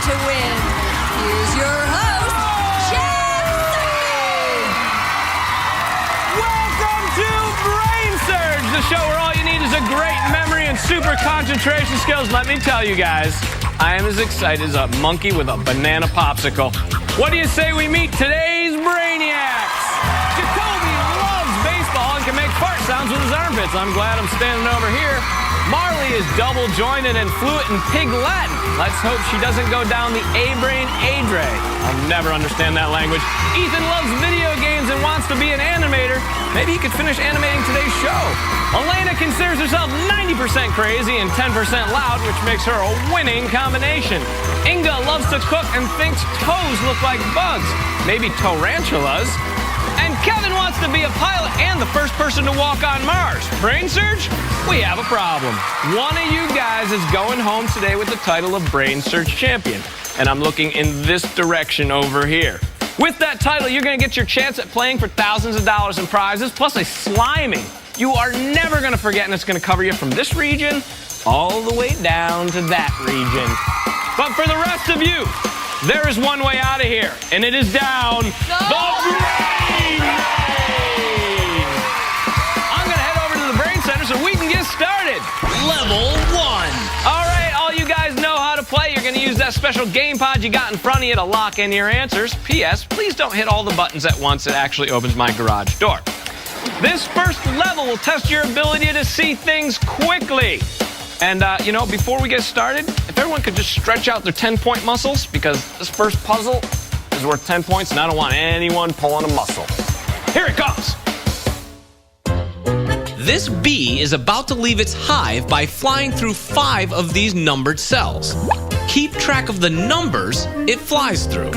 to win. Here's your host, Jakobe! Welcome to Brainsurge, the show where all you need is a great memory and super concentration skills. Let me tell you guys, I am as excited as a monkey with a banana popsicle. What do you say we meet today's Brainiacs? Jakobe loves baseball and can make fart sounds with his armpits. I'm glad I'm standing over here. Marley is double-jointed and fluent in Pig Latin. Let's hope she doesn't go down the A-brain A-dray. I'll never understand that language. Ethan loves video games and wants to be an animator. Maybe he could finish animating today's show. Elena considers herself 90% crazy and 10% loud, which makes her a winning combination. Inga loves to cook and thinks toes look like bugs. Maybe tarantulas. And Kevin wants to be a pilot and the first person to walk on Mars. Brainsurge? We have a problem. One of you guys is going home today with the title of Brainsurge champion. And I'm looking in this direction over here. With that title, you're going to get your chance at playing for thousands of dollars in prizes, plus a sliming you are never going to forget, and it's going to cover you from this region all the way down to that region. But for the rest of you, there is one way out of here, and it is down the brain lane. I'm going to head over to the Brain Center so we can get started. Level 1. All right, all you guys know how to play. You're going to use that special game pod you got in front of you to lock in your answers. P.S. Please don't hit all the buttons at once. It actually opens my garage door. This first level will test your ability to see things quickly. And, you know, before we get started, if everyone could just stretch out their 10-point muscles, because this first puzzle is worth 10 points, and I don't want anyone pulling a muscle. Here it comes. This bee is about to leave its hive by flying through 5 of these numbered cells. Keep track of the numbers it flies through.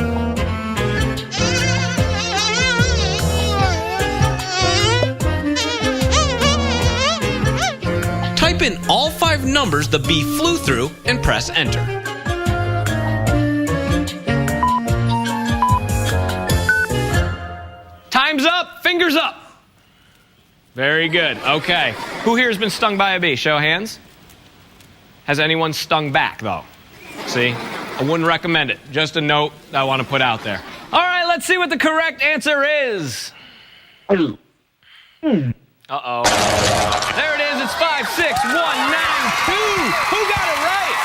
Type in all 5 numbers the bee flew through and press enter. Time's up. Fingers up. Very good. Okay. Who here has been stung by a bee? Show of hands. Has anyone stung back, though? See? I wouldn't recommend it. Just a note I want to put out there. All right, let's see what the correct answer is. Uh-oh. There it is. It's 5, 6, 1, 9, 2. Who got it right?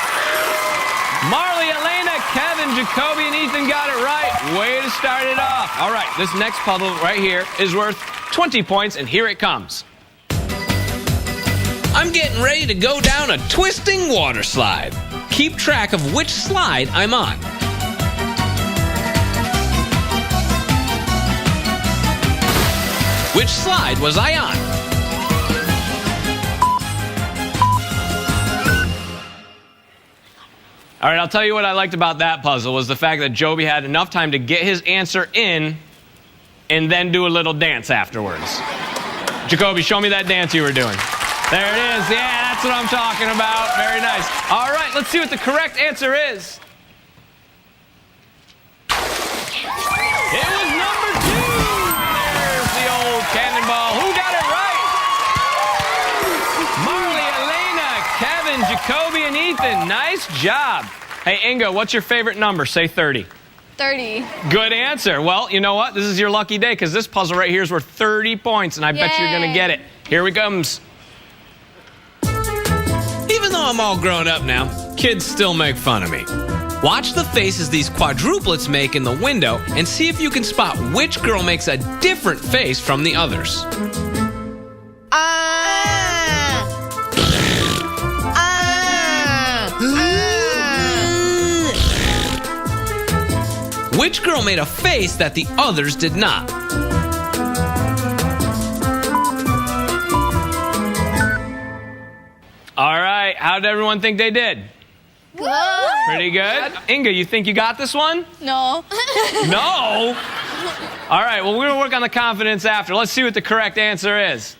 Marley, Elena, Kevin, Jakobe, and Ethan got it right. Way to start it off. All right, this next puzzle right here is worth 20 points, and here it comes. I'm getting ready to go down a twisting water slide. Keep track of which slide I'm on. Which slide was I on? All right, I'll tell you what I liked about that puzzle was the fact that Joby had enough time to get his answer in and then do a little dance afterwards. Jakobe, show me that dance you were doing. There it is. Yeah, that's what I'm talking about. Very nice. All right, let's see what the correct answer is. It was number 2. There's the old cannonball. Who got it right? Marley, Elena, Kevin, Jakobe, and Ethan. Nice job. Hey, Inga, what's your favorite number? Say 30. 30. Good answer. Well, you know what? This is your lucky day because this puzzle right here is worth 30 points, and I bet you're going to get it. Here it comes. Even though I'm all grown up now, kids still make fun of me. Watch the faces these quadruplets make in the window and see if you can spot which girl makes a different face from the others. Which girl made a face that the others did not? All right, how did everyone think they did? Good. Pretty good. Inga, you think you got this one? No. No? All right, well, we're going to work on the confidence after. Let's see what the correct answer is.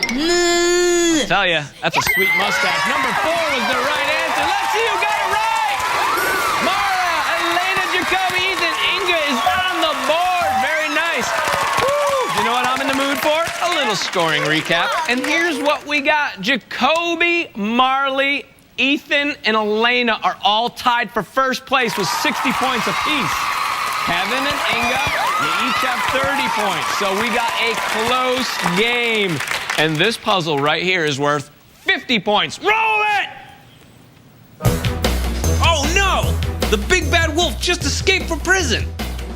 I'll tell you, that's a sweet mustache. Number 4 was the right answer. Let's see who got it right. Mara, Elena, Jakobe, Ethan, Inga is on the board. Very nice. Woo. You know what I'm in the mood for? A little scoring recap. And here's what we got. Jakobe, Marley, Ethan and Elena are all tied for first place with 60 points apiece. Kevin and Inga, you each have 30 points. So we got a close game. And this puzzle right here is worth 50 points. Roll it! Oh no! The big bad wolf just escaped from prison.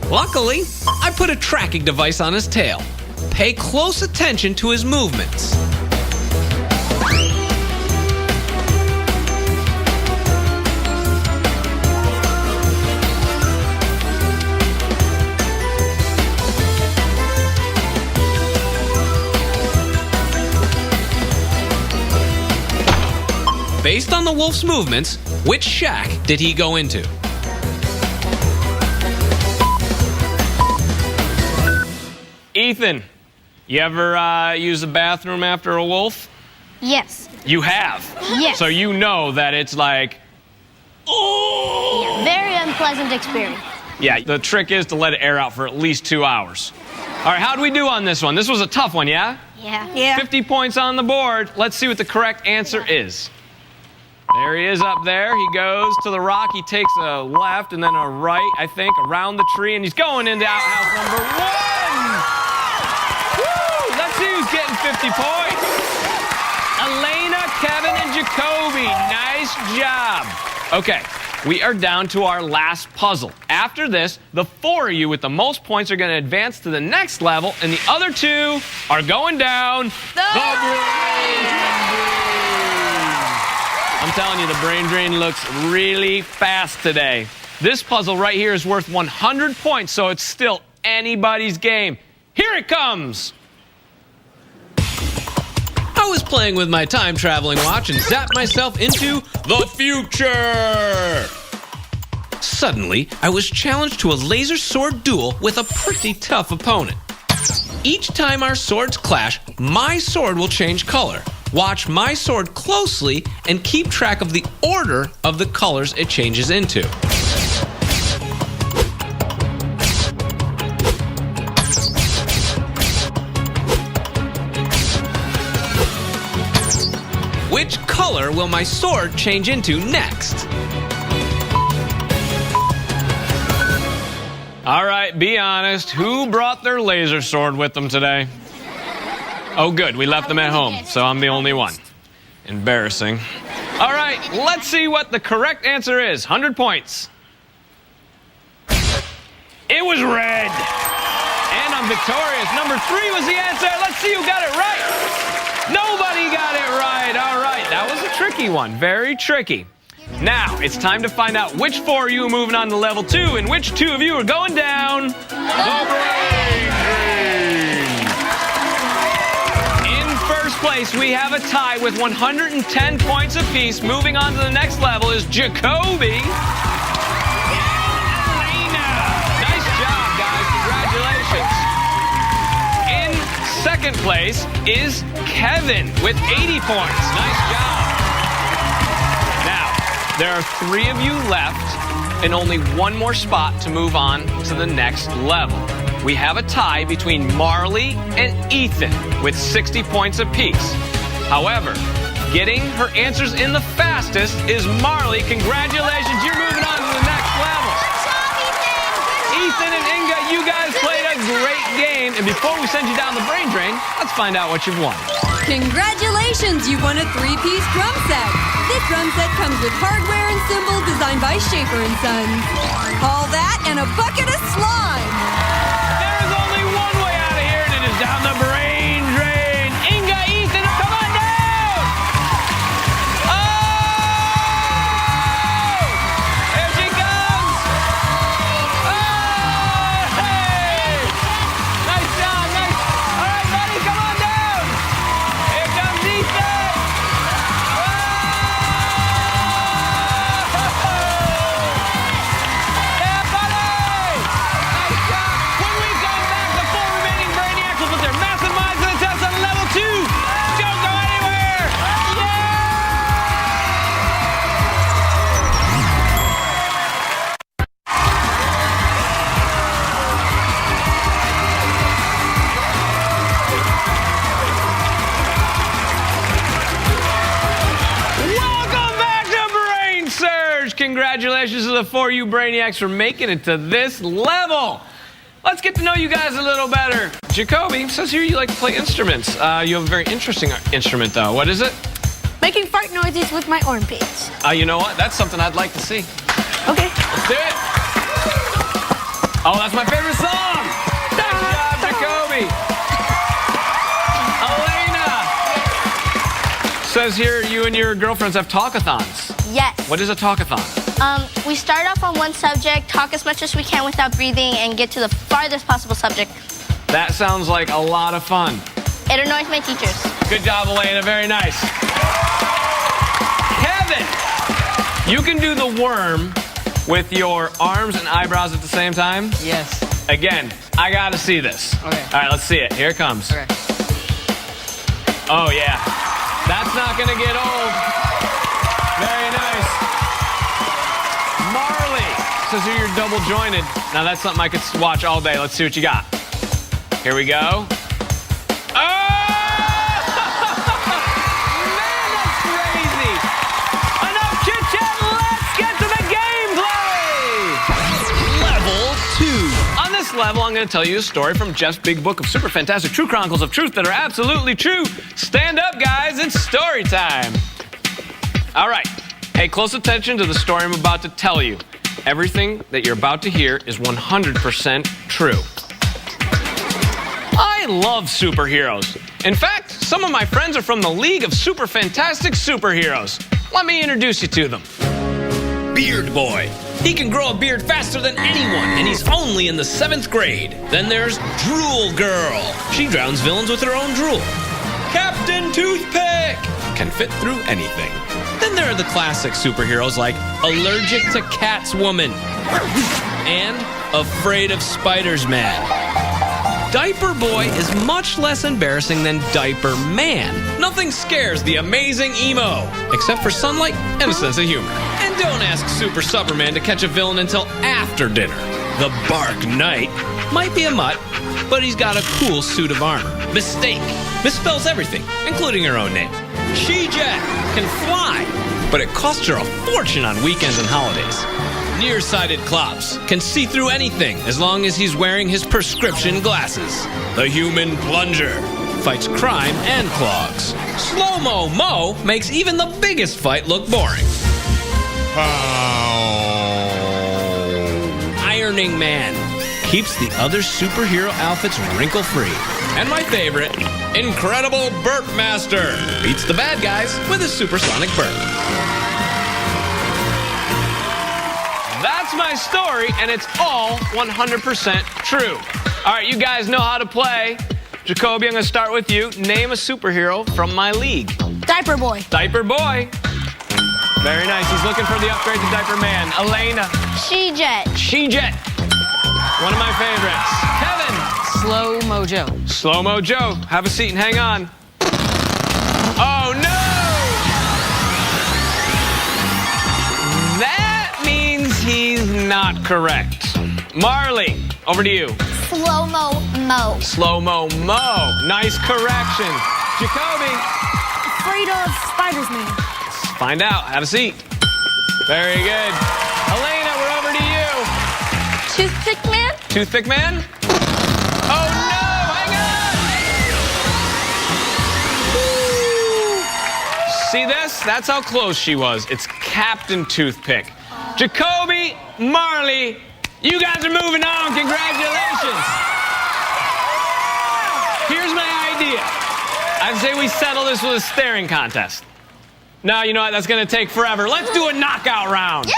Luckily, I put a tracking device on his tail. Pay close attention to his movements. Based on the wolf's movements, which shack did he go into? Ethan, you ever use the bathroom after a wolf? Yes. You have? Yes. So you know that it's like, oh! Yeah, very unpleasant experience. Yeah, the trick is to let it air out for at least 2 hours. All right, how'd we do on this one? This was a tough one, yeah? Yeah. 50 points on the board. Let's see what the correct answer is. There he is up there. He goes to the rock. He takes a left and then a right, I think, around the tree, and he's going into outhouse number 1. Woo! Let's see who's getting 50 points. Elena, Kevin, and Jakobe. Nice job. Okay, we are down to our last puzzle. After this, the 4 of you with the most points are going to advance to the next level, and the other 2 are going down the brain drain. I'm telling you, the brain drain looks really fast today. This puzzle right here is worth 100 points, so it's still anybody's game. Here it comes. I was playing with my time-traveling watch and zapped myself into the future. Suddenly, I was challenged to a laser sword duel with a pretty tough opponent. Each time our swords clash, my sword will change color. Watch my sword closely and keep track of the order of the colors it changes into. Which color will my sword change into next? All right, be honest. Who brought their laser sword with them today? Oh, good. We left them at home, so I'm the only one. Embarrassing. All right, let's see what the correct answer is. 100 points. It was red. And I'm victorious. Number 3 was the answer. Let's see who got it right. Nobody got it right. All right, that was a tricky one. Very tricky. Now, it's time to find out which 4 of you are moving on to level 2 and which 2 of you are going down the brain drain. In first place, we have a tie with 110 points apiece. Moving on to the next level is Jakobe and Elena. Nice job, guys. Congratulations. In second place is Kevin with 80 points. Nice job. There are 3 of you left and only 1 more spot to move on to the next level. We have a tie between Marley and Ethan with 60 points apiece. However, getting her answers in the fastest is Marley. Congratulations, you're moving on to the next level. Ethan and Inga, you guys played a great game. And before we send you down the brain drain, let's find out what you've won. Congratulations, you won a 3-piece drum set. This drum set comes with hardware and cymbals designed by Schaefer & Sons. All that and a bucket of slime. There is only one way out of here, and it is down the brain drain. Inga, Ethan, come on down! Oh! Here she comes! Oh! Hey! Nice job, nice. All right, buddy, come on down. Here comes Ethan. Yeah, buddy! Nice job. When we come back, the 4 remaining Brainiacs will put their massive Congratulations to the 4U Brainiacs for making it to this level. Let's get to know you guys a little better. Jakobe, says here you like to play instruments. You have a very interesting instrument, though. What is it? Making fart noises with my armpits. You know what? That's something I'd like to see. Okay. Let's do it. Oh, that's my favorite song. Good job, Jakobe. Elena. Says here you and your girlfriends have talkathons. Yes. What is a talkathon? We start off on one subject, talk as much as we can without breathing, and get to the farthest possible subject. That sounds like a lot of fun. It annoys my teachers. Good job, Elena. Very nice. Kevin, you can do the worm with your arms and eyebrows at the same time? Yes. Again, I gotta see this. Okay. All right, let's see it. Here it comes. Okay. Oh, yeah. That's not gonna get old. Very nice. Marley says here you're double jointed. Now that's something I could watch all day. Let's see what you got. Here we go. Oh! Man, that's crazy. Enough chit-chat. Let's get to the gameplay. Level 2. On this level, I'm going to tell you a story from Jeff's big book of super fantastic true chronicles of truth that are absolutely true. Stand up, guys. It's story time. All right. Pay close attention to the story I'm about to tell you. Everything that you're about to hear is 100% true. I love superheroes. In fact, some of my friends are from the League of Super Fantastic Superheroes. Let me introduce you to them. Beard Boy. He can grow a beard faster than anyone, and he's only in the 7th grade. Then there's Drool Girl. She drowns villains with her own drool. Captain Toothpick can fit through anything. Then there are the classic superheroes like Allergic to Cats Woman and Afraid of Spiders Man. Diaper Boy is much less embarrassing than Diaper Man. Nothing scares the amazing emo, except for sunlight and a sense of humor. And don't ask Super Superman to catch a villain until after dinner. The Bark Knight might be a mutt, but he's got a cool suit of armor. Mistake misspells everything, including her own name. She-Jet can fly, but it costs her a fortune on weekends and holidays. Nearsighted Klops can see through anything as long as he's wearing his prescription glasses. The Human Plunger fights crime and clogs. Slow-Mo Mo makes even the biggest fight look boring. Ironing Man keeps the other superhero outfits wrinkle-free. And my favorite, Incredible Burp Master beats the bad guys with his supersonic burp. That's my story, and it's all 100% true. All right, you guys know how to play. Jakobe, I'm going to start with you. Name a superhero from my league. Diaper Boy. Diaper Boy. Very nice. He's looking for the upgrade to Diaper Man. Elena. She-Jet. She-Jet. One of my favorites. Kevin. Slow Mojo. Slow-Mo Joe. Have a seat and hang on. Oh, no! That means he's not correct. Marley, over to you. Slow-Mo Mo. Slow-Mo Mo. Nice correction. Jakobe. Afraid of Spiders Man. Let's find out. Have a seat. Very good. Elena, we're over to you. Toothpick Man. Toothpick Man. Oh, no. Hang on. See this? That's how close she was. It's Captain Toothpick. Jakobe, Marley, you guys are moving on. Congratulations. Here's my idea. I'd say we settle this with a staring contest. No, you know what? That's going to take forever. Let's do a knockout round. Yeah.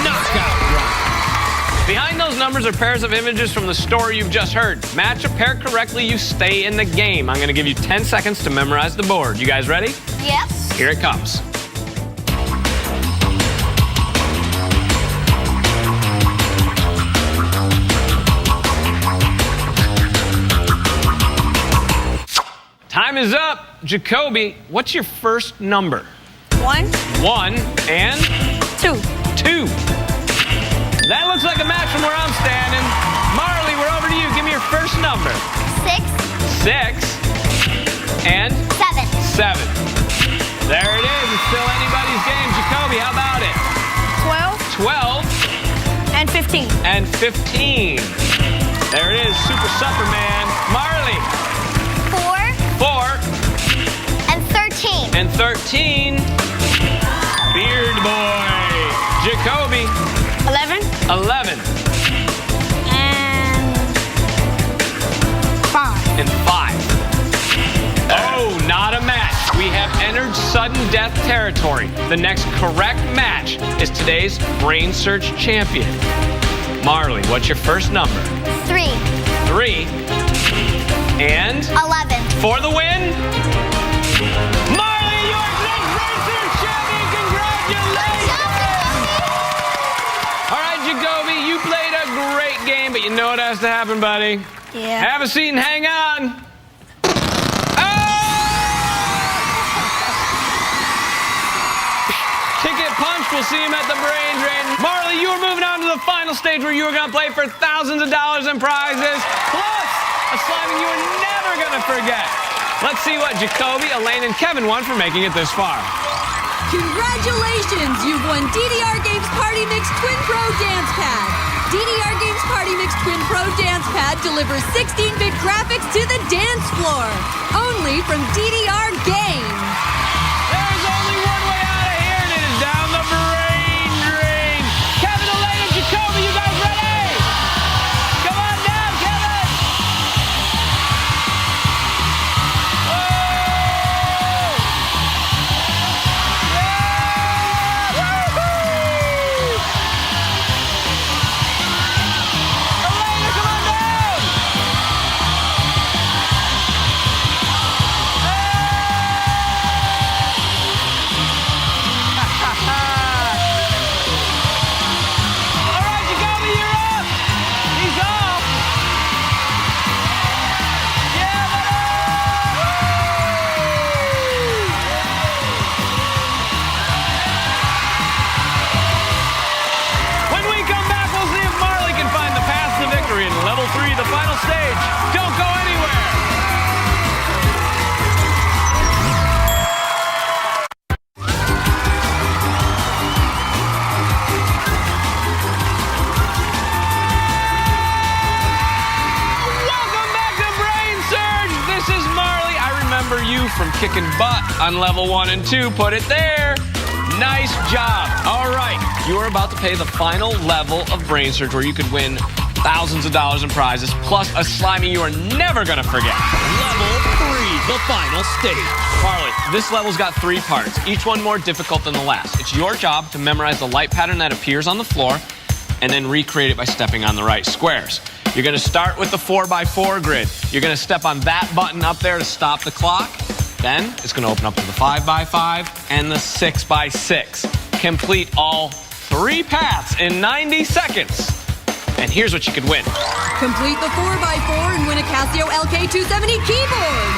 Knockout round. Behind those numbers are pairs of images from the story you've just heard. Match a pair correctly, you stay in the game. I'm going to give you 10 seconds to memorize the board. You guys ready? Yes. Here it comes. Time is up. Jakobe, what's your first number? 1, 1 and 2. 2. That looks like a match from where I'm standing. Marley, we're over to you. Give me your first number. 6. 6 and 7. 7. There it is. It's still anybody's game. Jakobe, how about it? 12, And 15. And 15. There it is, Super Superman. Marley. 4. 4. And 13. And 13. Beard Boy. Jakobe. 11. 11. And 5. And 5. Oh, not a match. We have entered sudden death territory. The next correct match is today's Brainsurge champion. Marley, what's your first number? 3. 3. And? 11. For the win? Marley, you're the Brainsurge champion! Congratulations! All right, Jakobe, you played a great game, but you know what has to happen, buddy? Yeah. Have a seat and hang on. Ticket punched. We'll see him at the brain drain. Marley, you are moving on to the final stage where you are going to play for thousands of dollars in prizes, plus a slamming you are never going to forget. Let's see what Jakobe, Elena, and Kevin won for making it this far. Congratulations! You've won DDR Games Party Mix Twin Pro Dance Pad. DDR Games Party Mix Twin Pro Dance Pad delivers 16-bit graphics to the dance floor. Only from DDR Games. There's only one way out of here, and it is down the brain drain. Kevin, Elena, Jakobe, you guys ready? Come on down, Kevin. Whoa! Yeah! Woo-hoo! Elena, come on down. All right, Jakobe, you're up. He's off. Yeah, when we come back, we'll see if Marley can find the path to victory in level 3, the final stage. Don't go anywhere. Welcome back to Brainsurge. This is Marley. I remember you from kicking butt on level 1 and 2. Put it there. Nice job. All right, you are about to pay the final level of Brainsurge where you could win thousands of dollars in prizes, plus a slimy you are never going to forget. Level 3, the final stage. Marley, this level's got 3 parts, each one more difficult than the last. It's your job to memorize the light pattern that appears on the floor and then recreate it by stepping on the right squares. You're going to start with the 4x4 grid. You're going to step on that button up there to stop the clock. Then it's going to open up to the 5x5 and the 6x6. Complete all 3 paths in 90 seconds. And here's what you could win. Complete the 4x4 and win a Casio LK270 keyboard.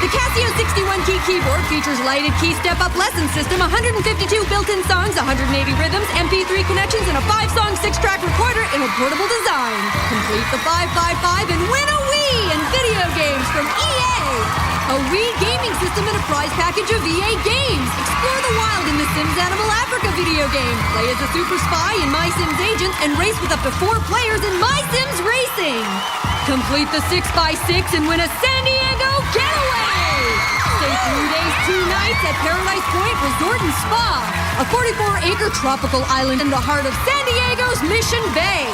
The Casio 61-key keyboard features lighted key step-up lesson system, 152 built-in songs, 180 rhythms, MP3 connections, and a 5-song 6-track recorder in a portable design. Complete the 5x5 and win a Wii and video games from EA. A Wii gaming system and a prize package of EA games. Explore the wild in the Sims Animal Africa video game. Play as a super spy in My Sims Agents and race with up to 4 players in My Sims Racing. Complete the 6x6 and win a San Diego getaway. Stay 3 days, 2 nights at Paradise Point Resort and Spa, a 44-acre tropical island in the heart of San Diego's Mission Bay.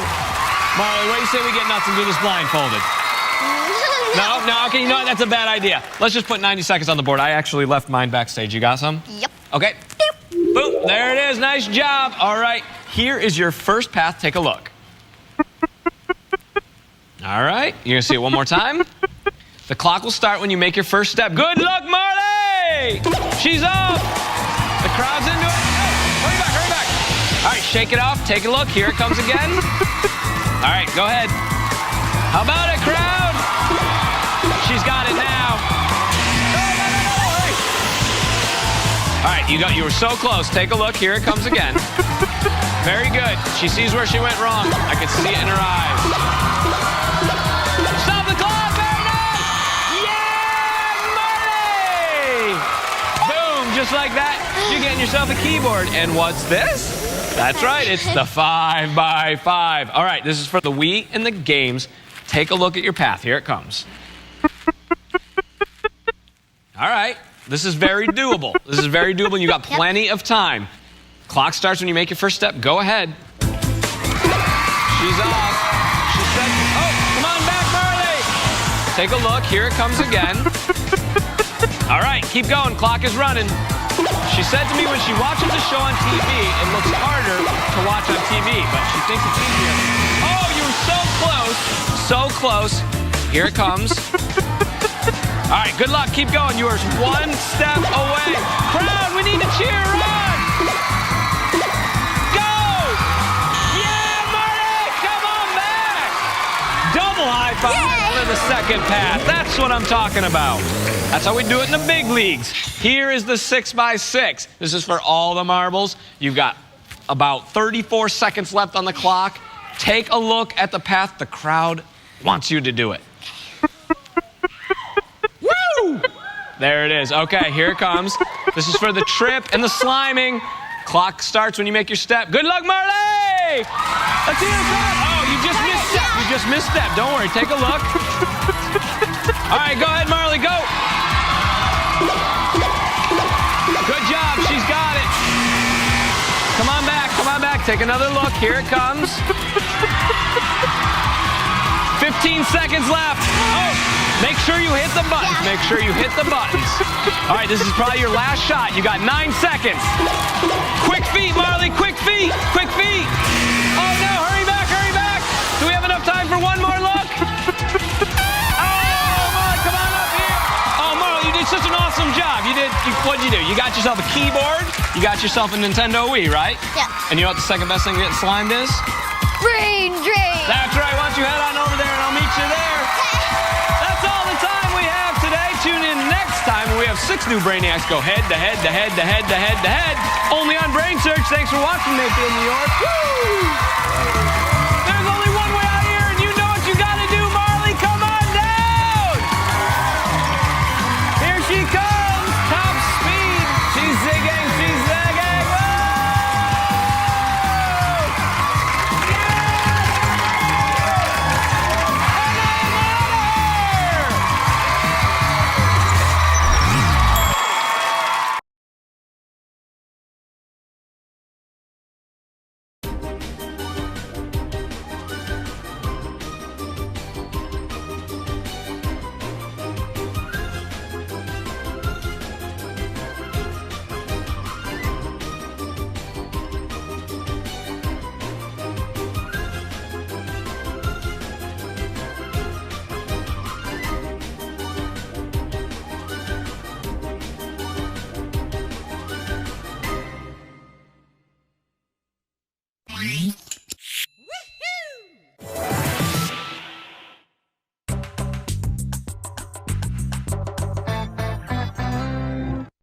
Marley, what do you say we get nuts and do this blindfolded? No, okay, you know what? That's a bad idea. Let's just put 90 seconds on the board. I actually left mine backstage. You got some? Yep. Okay. Boom, there it is. Nice job. All right, here is your first path. Take a look. All right, you're gonna see it one more time. The clock will start when you make your first step. Good luck, Marley! She's off. The crowd's into it. Oh, hurry back, hurry back. All right, shake it off. Take a look. Here it comes again. All right, go ahead. How about it, crowd? She's got it now. All right, you were so close. Take a look. Here it comes again. Very good. She sees where she went wrong. I can see it in her eyes. Stop the clock. Very nice. Yeah, Marley! Boom, just like that. You're getting yourself a keyboard. And what's this? That's right. It's the 5x5. All right, this is for the Wii and the games. Take a look at your path. Here it comes. All right. This is very doable. This is very doable. You got plenty of time. Clock starts when you make your first step. Go ahead. She's off. She said, oh, come on back, Marley. Take a look. Here it comes again. All right, keep going. Clock is running. She said to me when she watches a show on TV, it looks harder to watch on TV, but she thinks it's easier. Oh, you were so close. So close. Here it comes. All right, good luck. Keep going. You are one step away. Crowd, we need to cheer on. Go! Yeah, Marley! Come on back! Double high five for the second pass. That's what I'm talking about. That's how we do it in the big leagues. Here is the 6x6. This is for all the marbles. You've got about 34 seconds left on the clock. Take a look at the path. The crowd wants you to do it. Woo! There it is. Okay, here it comes. This is for the trip and the sliming. Clock starts when you make your step. Good luck, Marley! Let's hear it. Oh, you just missed step. You just missed step. Don't worry. Take a look. All right, go ahead, Marley. Go. Good job. She's got it. Come on back. Come on back. Take another look. Here it comes. 15 seconds left. Oh, make sure you hit the buttons. Make sure you hit the buttons. All right, this is probably your last shot. You got 9 seconds. Quick feet, Marley. Quick feet. Quick feet. Oh, no. Hurry back. Hurry back. Do we have enough time for one more look? Such an awesome job. What'd you do? You got yourself a keyboard. You got yourself a Nintendo Wii, right? Yeah. And you know what the second best thing to get slimed is? Brain drain. That's right. Why don't you head on over there and I'll meet you there. That's all the time we have today. Tune in next time when we have 6 new Brainiacs go head to head to head to head to head to head. Only on Brainsurge. Thanks for watching, Mayfield, New York. Woo! There's only one way out here, and you know what you got to do, Marley. Come on down. Here she comes, top speed. She's zigging, she's zagging. Whoa! Brain